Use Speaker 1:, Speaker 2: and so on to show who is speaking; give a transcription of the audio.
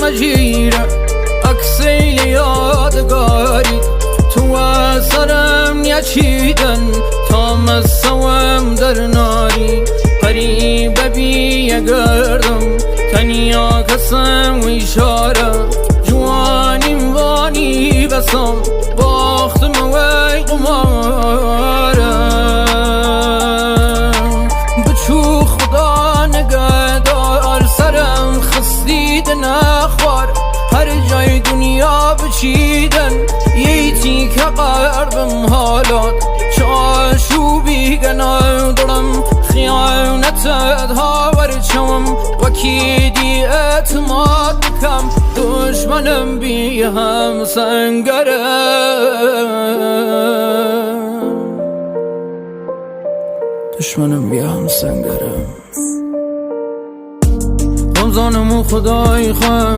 Speaker 1: نگیره عکسیل یادگاری تو سرم یچیدن تا مسوم در ناری قریب بیگردم تنیا کسم و اشاره جوانیم وانی بسم باختم وی قمارم بچو خدا نگهدار سرم خستید نخوار هر جای دنیا بچیدن یه تیک قربم حالات چاشوبی گنادرم خیانتت هاور چوم وکی دی اعتماد کم دشمنم بی هم سنگرم دشمنم بی هم سنگرم رمضانمو خدای خواهم